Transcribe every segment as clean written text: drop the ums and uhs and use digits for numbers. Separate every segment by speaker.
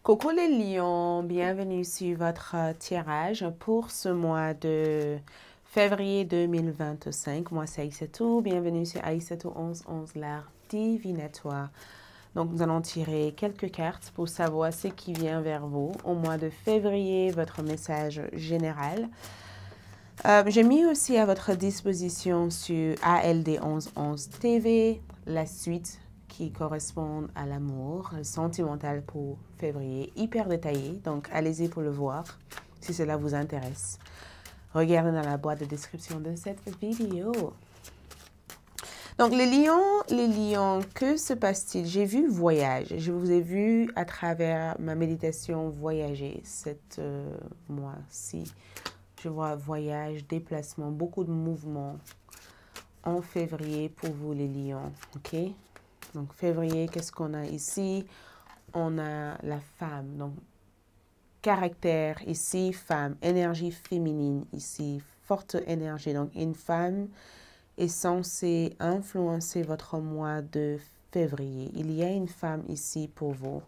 Speaker 1: Coucou les lions, bienvenue sur votre tirage pour ce mois de février 2025. Moi c'est Aïssatou, bienvenue sur Aïssatou 1111, l'art divinatoire. Donc nous allons tirer quelques cartes pour savoir ce qui vient vers vous au mois de février, votre message général. J'ai mis aussi à votre disposition sur ALD 1111 TV la suite qui correspond à l'amour sentimental pour février, hyper détaillé. Donc, allez-y pour le voir si cela vous intéresse. Regardez dans la boîte de description de cette vidéo. Donc, les lions, que se passe-t-il? J'ai vu voyage. Je vous ai vu à travers ma méditation voyager cette mois-ci. Je vois voyage, déplacement, beaucoup de mouvements en février pour vous les lions. OK? Donc, février, qu'est-ce qu'on a ici? On a la femme. Donc, caractère ici, femme. Énergie féminine ici, forte énergie. Donc, une femme est censée influencer votre mois de février. Il y a une femme ici pour vous.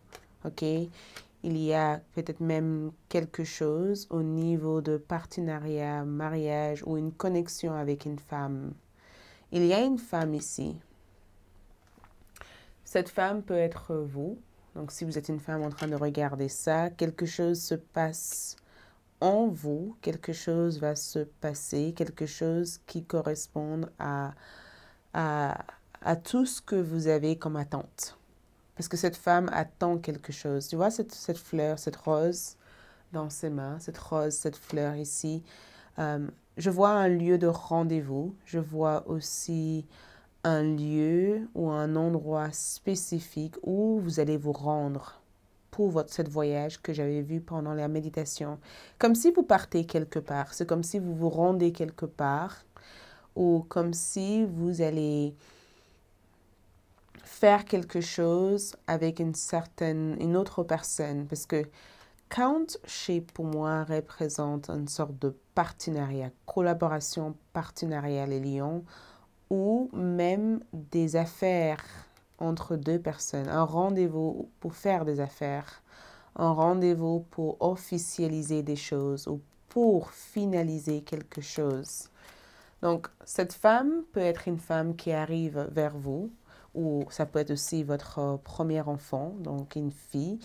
Speaker 1: OK? Il y a peut-être même quelque chose au niveau de partenariat, mariage ou une connexion avec une femme. Il y a une femme ici. Cette femme peut être vous. Donc, si vous êtes une femme en train de regarder ça, quelque chose se passe en vous, quelque chose va se passer, quelque chose qui correspond à tout ce que vous avez comme attente. Parce que cette femme attend quelque chose. Tu vois cette fleur, cette rose dans ses mains, cette rose, cette fleur ici. Je vois un lieu de rendez-vous. Je vois aussi un lieu ou un endroit spécifique où vous allez vous rendre pour cette voyage que j'avais vu pendant la méditation. Comme si vous partez quelque part. C'est comme si vous vous rendez quelque part ou comme si vous allez faire quelque chose avec une autre personne. Parce que Count, pour moi, représente une sorte de partenariat, collaboration, partenariat, les lions, ou même des affaires entre deux personnes, un rendez-vous pour faire des affaires, un rendez-vous pour officialiser des choses ou pour finaliser quelque chose. Donc, cette femme peut être une femme qui arrive vers vous, ou ça peut être aussi votre premier enfant, donc une fille.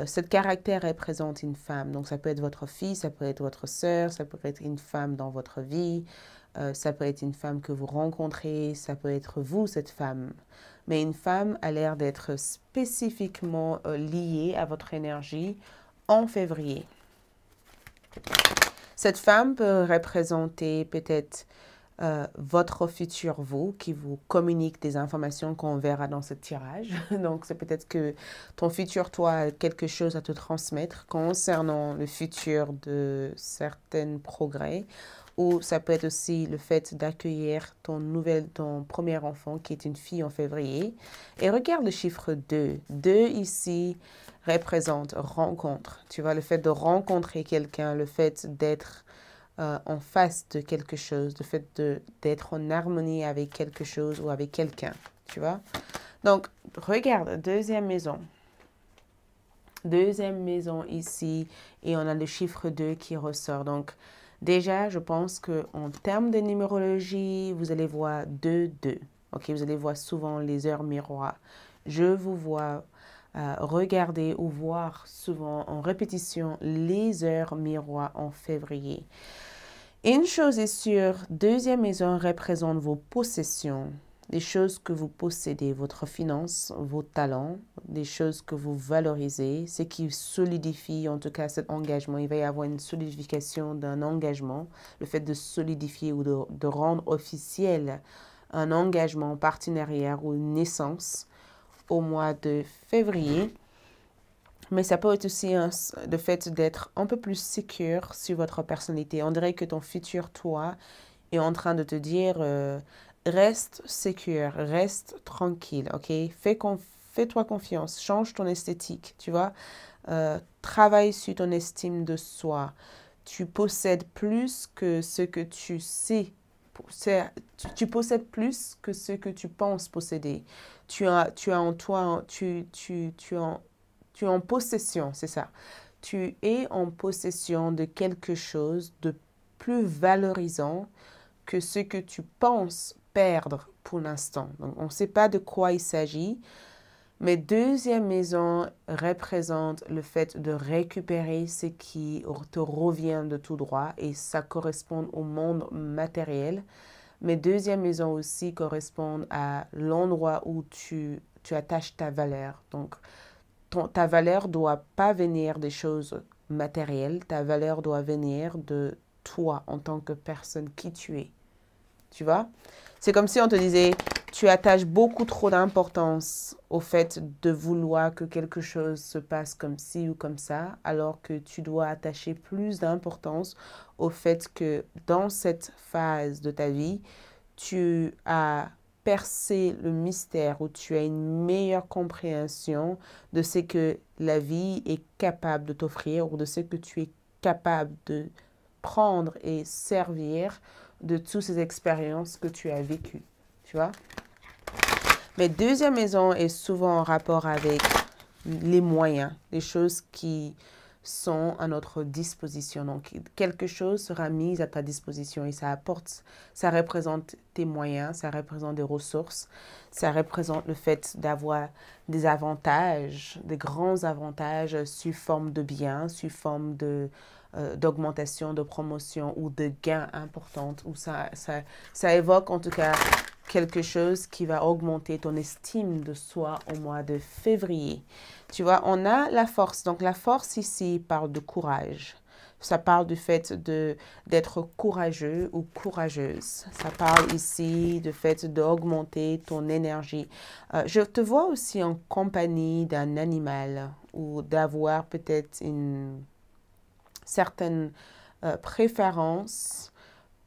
Speaker 1: Cette caractère représente une femme, donc ça peut être votre fille, ça peut être votre sœur, ça peut être une femme dans votre vie, ça peut être une femme que vous rencontrez, ça peut être vous, cette femme. Mais une femme a l'air d'être spécifiquement liée à votre énergie en février. Cette femme peut représenter peut-être votre futur vous qui vous communique des informations qu'on verra dans ce tirage. Donc, c'est peut-être que ton futur toi a quelque chose à te transmettre concernant le futur de certains progrès. Ou ça peut être aussi le fait d'accueillir ton premier enfant qui est une fille en février. Et regarde le chiffre 2. 2 ici représente rencontre. Tu vois, le fait de rencontrer quelqu'un, le fait d'être en face de quelque chose, le fait d'être en harmonie avec quelque chose ou avec quelqu'un, tu vois. Donc, regarde, deuxième maison. Deuxième maison ici, et on a le chiffre 2 qui ressort. Donc, déjà, je pense qu'en termes de numérologie, vous allez voir 2, 2. OK, vous allez voir souvent les heures miroirs. Je vous vois regarder ou voir souvent en répétition les heures miroirs en février. Une chose est sûre, deuxième maison représente vos possessions, les choses que vous possédez, votre finance, vos talents, des choses que vous valorisez, ce qui solidifie en tout cas cet engagement. Il va y avoir une solidification d'un engagement, le fait de solidifier ou de rendre officiel un engagement, partenariat ou une naissance au mois de février. Mais ça peut être aussi le fait d'être un peu plus sécure sur votre personnalité. On dirait que ton futur toi est en train de te dire reste sécure, reste tranquille, ok? Fais-toi confiance, change ton esthétique, tu vois? Travaille sur ton estime de soi. Tu possèdes plus que ce que tu sais. Tu possèdes plus que ce que tu penses posséder. Tu as en toi, es en possession, c'est ça. Tu es en possession de quelque chose de plus valorisant que ce que tu penses perdre pour l'instant. Donc, on ne sait pas de quoi il s'agit, mais deuxième maison représente le fait de récupérer ce qui te revient de tout droit et ça correspond au monde matériel. Mais deuxième maison aussi correspond à l'endroit où tu attaches ta valeur. Donc, ta valeur ne doit pas venir des choses matérielles, ta valeur doit venir de toi en tant que personne qui tu es. Tu vois? C'est comme si on te disait, tu attaches beaucoup trop d'importance au fait de vouloir que quelque chose se passe comme ci ou comme ça, alors que tu dois attacher plus d'importance au fait que dans cette phase de ta vie, tu as percé le mystère, où tu as une meilleure compréhension de ce que la vie est capable de t'offrir ou de ce que tu es capable de prendre et servir de toutes ces expériences que tu as vécues, tu vois. Mais deuxième maison est souvent en rapport avec les moyens, les choses qui sont à notre disposition. Donc, quelque chose sera mis à ta disposition et ça apporte, ça représente tes moyens, ça représente des ressources, ça représente le fait d'avoir des avantages, des grands avantages sous forme de biens, sous forme d'augmentation, de promotion ou de gains importants. Ou ça évoque en tout cas quelque chose qui va augmenter ton estime de soi au mois de février. Tu vois, on a la force. Donc, la force ici parle de courage. Ça parle du fait d'être courageux ou courageuse. Ça parle ici du fait d'augmenter ton énergie. Je te vois aussi en compagnie d'un animal ou d'avoir peut-être une certaine préférence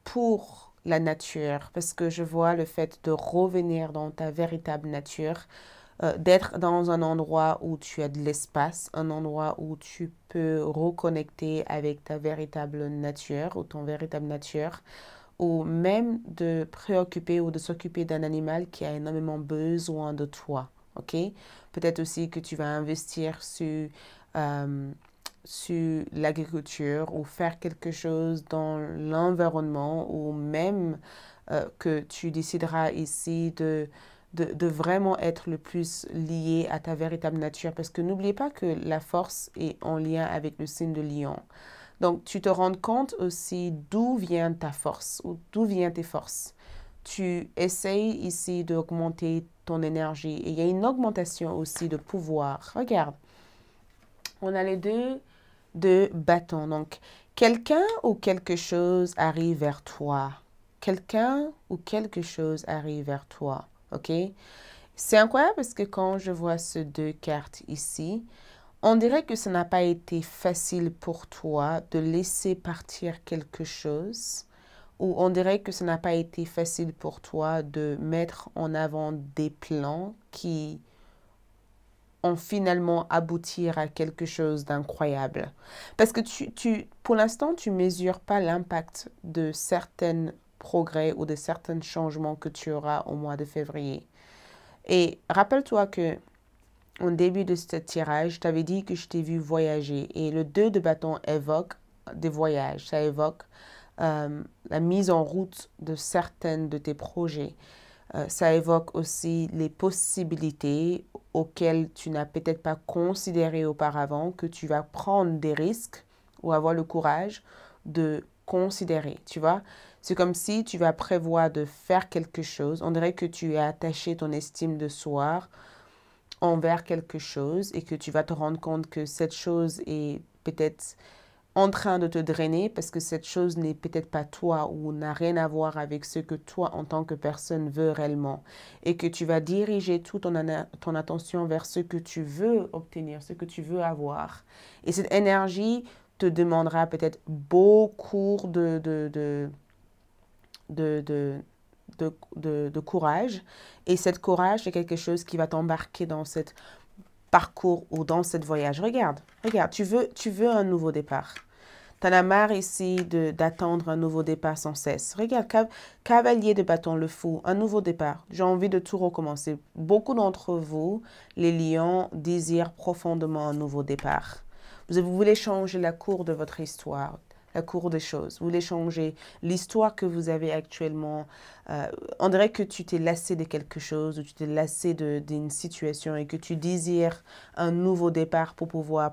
Speaker 1: pour la nature, parce que je vois le fait de revenir dans ta véritable nature, d'être dans un endroit où tu as de l'espace, un endroit où tu peux reconnecter avec ta véritable nature ou ton véritable nature, ou même de préoccuper ou de s'occuper d'un animal qui a énormément besoin de toi, ok? Peut-être aussi que tu vas investir sur l'agriculture ou faire quelque chose dans l'environnement ou même que tu décideras ici de vraiment être le plus lié à ta véritable nature. Parce que n'oubliez pas que la force est en lien avec le signe de lion. Donc, tu te rends compte aussi d'où vient ta force ou d'où viennent tes forces. Tu essayes ici d'augmenter ton énergie et il y a une augmentation aussi de pouvoir. Regarde, on a les deux bâtons. Donc, quelqu'un ou quelque chose arrive vers toi. Quelqu'un ou quelque chose arrive vers toi. OK? C'est incroyable parce que quand je vois ces deux cartes ici, on dirait que ça n'a pas été facile pour toi de laisser partir quelque chose, ou on dirait que ça n'a pas été facile pour toi de mettre en avant des plans qui ont finalement aboutir à quelque chose d'incroyable. Parce que pour l'instant, tu ne mesures pas l'impact de certains progrès ou de certains changements que tu auras au mois de février. Et rappelle-toi que au début de ce tirage, je t'avais dit que je t'ai vu voyager. Et le 2 de bâton évoque des voyages. Ça évoque la mise en route de certains de tes projets. Ça évoque aussi les possibilités auxquelles tu n'as peut-être pas considéré auparavant, que tu vas prendre des risques ou avoir le courage de considérer, tu vois. C'est comme si tu vas prévoir de faire quelque chose. On dirait que tu as attaché ton estime de soi envers quelque chose et que tu vas te rendre compte que cette chose est peut-être en train de te drainer parce que cette chose n'est peut-être pas toi ou n'a rien à voir avec ce que toi en tant que personne veux réellement et que tu vas diriger toute ton attention vers ce que tu veux obtenir, ce que tu veux avoir. Et cette énergie te demandera peut-être beaucoup de courage et cette courage est quelque chose qui va t'embarquer dans cette parcours ou dans cette voyage. Regarde, tu veux un nouveau départ. Tu en as marre ici d'attendre un nouveau départ sans cesse. Regarde, cavalier de bâton, le fou, un nouveau départ. J'ai envie de tout recommencer. Beaucoup d'entre vous, les lions, désirent profondément un nouveau départ. Vous voulez changer la cour de votre histoire, la cour des choses. Vous voulez changer l'histoire que vous avez actuellement. On dirait que tu t'es lassé de quelque chose ou tu t'es lassé d'une situation et que tu désires un nouveau départ pour pouvoir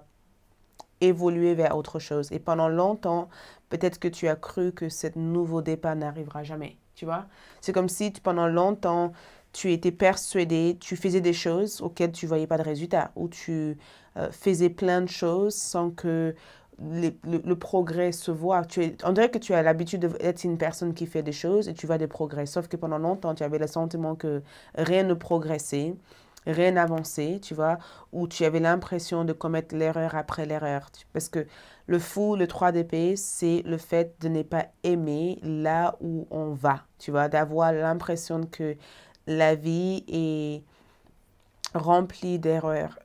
Speaker 1: évoluer vers autre chose. Et pendant longtemps, peut-être que tu as cru que ce nouveau départ n'arrivera jamais. Tu vois? C'est comme si pendant longtemps, tu étais persuadé, tu faisais des choses auxquelles tu ne voyais pas de résultat, ou tu faisais plein de choses sans que le progrès se voit. On dirait que tu as l'habitude d'être une personne qui fait des choses et tu vois des progrès. Sauf que pendant longtemps, tu avais le sentiment que rien ne progressait, rien n'avançait, tu vois, ou tu avais l'impression de commettre l'erreur après l'erreur. Parce que le fou, le 3 d'épée, c'est le fait de ne pas aimer là où on va, tu vois, d'avoir l'impression que la vie est remplie d'erreurs,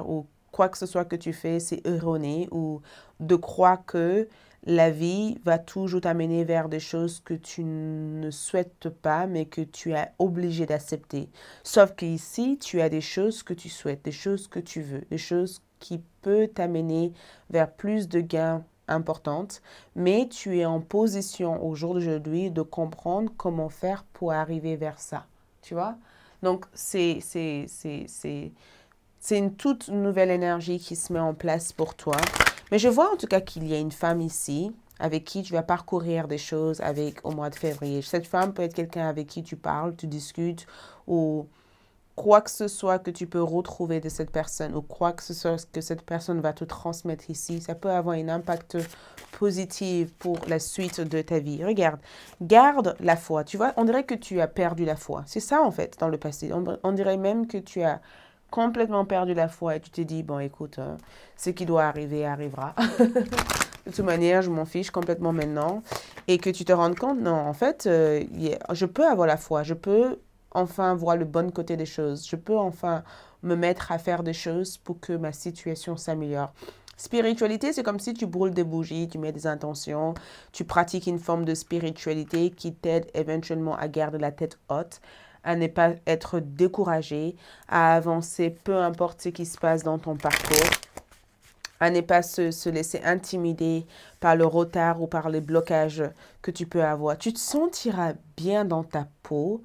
Speaker 1: ou quoi que ce soit que tu fais, c'est erroné, ou de croire que la vie va toujours t'amener vers des choses que tu ne souhaites pas, mais que tu es obligé d'accepter. Sauf qu'ici, tu as des choses que tu souhaites, des choses que tu veux, des choses qui peuvent t'amener vers plus de gains importantes, mais tu es en position au jour d'aujourd'hui de comprendre comment faire pour arriver vers ça. Tu vois? Donc, c'est une toute nouvelle énergie qui se met en place pour toi. Mais je vois en tout cas qu'il y a une femme ici avec qui tu vas parcourir des choses au mois de février. Cette femme peut être quelqu'un avec qui tu parles, tu discutes, ou quoi que ce soit que tu peux retrouver de cette personne, ou quoi que ce soit que cette personne va te transmettre ici. Ça peut avoir un impact positif pour la suite de ta vie. Regarde, garde la foi. Tu vois, on dirait que tu as perdu la foi. C'est ça en fait dans le passé. On dirait même que tu as complètement perdu la foi et tu t'es dit, bon écoute, ce qui doit arriver arrivera. De toute manière, je m'en fiche complètement maintenant. Et que tu te rendes compte, non, en fait, je peux avoir la foi, je peux enfin voir le bon côté des choses, je peux enfin me mettre à faire des choses pour que ma situation s'améliore. Spiritualité, c'est comme si tu brûles des bougies, tu mets des intentions, tu pratiques une forme de spiritualité qui t'aide éventuellement à garder la tête haute, à ne pas être découragé, à avancer peu importe ce qui se passe dans ton parcours, à ne pas se laisser intimider par le retard ou par les blocages que tu peux avoir. Tu te sentiras bien dans ta peau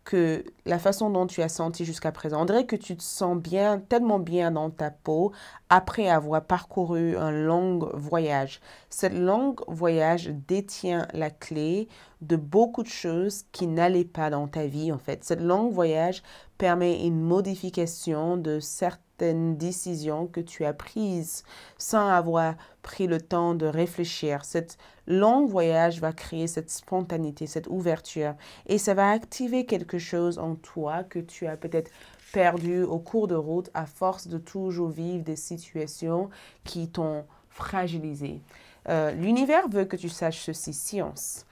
Speaker 1: que la façon dont tu as senti jusqu'à présent. On dirait que tu te sens bien, tellement bien dans ta peau après avoir parcouru un long voyage. Cette long voyage détient la clé de beaucoup de choses qui n'allaient pas dans ta vie en fait. Cette long voyage permet une modification de certaines décisions que tu as prises sans avoir pris le temps de réfléchir. Cette long voyage va créer cette spontanéité, cette ouverture et ça va activer quelque chose en toi que tu as peut-être perdu au cours de route à force de toujours vivre des situations qui t'ont fragilisé. L'univers veut que tu saches ceci, science.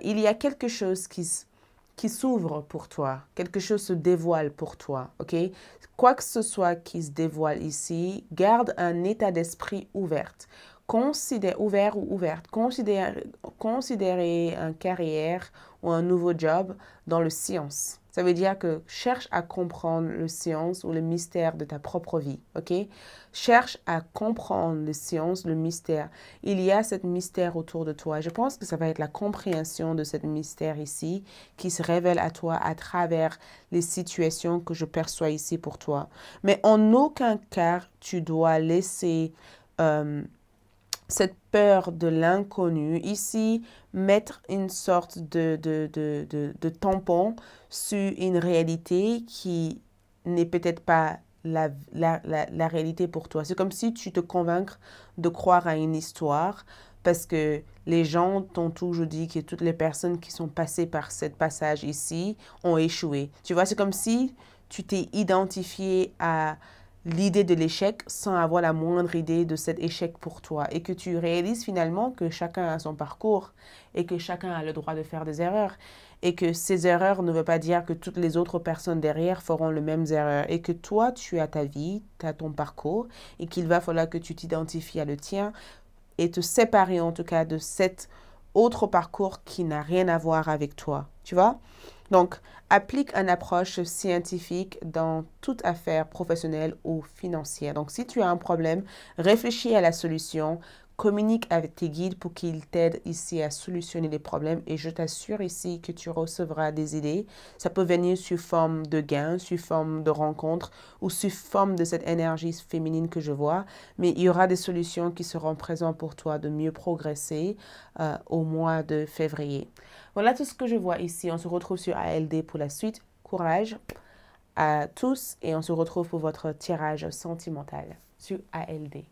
Speaker 1: Il y a quelque chose qui s'ouvre pour toi, quelque chose se dévoile pour toi, ok? Quoi que ce soit qui se dévoile ici, garde un état d'esprit ouvert. Ouvert ou ouverte. Considérez une carrière ou un nouveau job dans le science. Ça veut dire que cherche à comprendre le science ou le mystère de ta propre vie, ok? Cherche à comprendre le science, le mystère. Il y a ce mystère autour de toi. Je pense que ça va être la compréhension de ce mystère ici qui se révèle à toi à travers les situations que je perçois ici pour toi. Mais en aucun cas, tu dois laisser cette peur de l'inconnu, ici, mettre une sorte de tampon sur une réalité qui n'est peut-être pas la réalité pour toi. C'est comme si tu te convaincre de croire à une histoire parce que les gens t'ont toujours dit que toutes les personnes qui sont passées par ce passage ici ont échoué. Tu vois, c'est comme si tu t'es identifié à l'idée de l'échec sans avoir la moindre idée de cet échec pour toi et que tu réalises finalement que chacun a son parcours et que chacun a le droit de faire des erreurs et que ces erreurs ne veulent pas dire que toutes les autres personnes derrière feront les mêmes erreurs et que toi, tu as ta vie, tu as ton parcours et qu'il va falloir que tu t'identifies à le tien et te séparer en tout cas de cet autre parcours qui n'a rien à voir avec toi, tu vois? Donc, applique une approche scientifique dans toute affaire professionnelle ou financière. Donc, si tu as un problème, réfléchis à la solution, communique avec tes guides pour qu'ils t'aident ici à solutionner les problèmes et je t'assure ici que tu recevras des idées. Ça peut venir sous forme de gains, sous forme de rencontres ou sous forme de cette énergie féminine que je vois, mais il y aura des solutions qui seront présentes pour toi de mieux progresser au mois de février. Voilà tout ce que je vois ici. On se retrouve sur ALD pour la suite. Courage à tous et on se retrouve pour votre tirage sentimental sur ALD.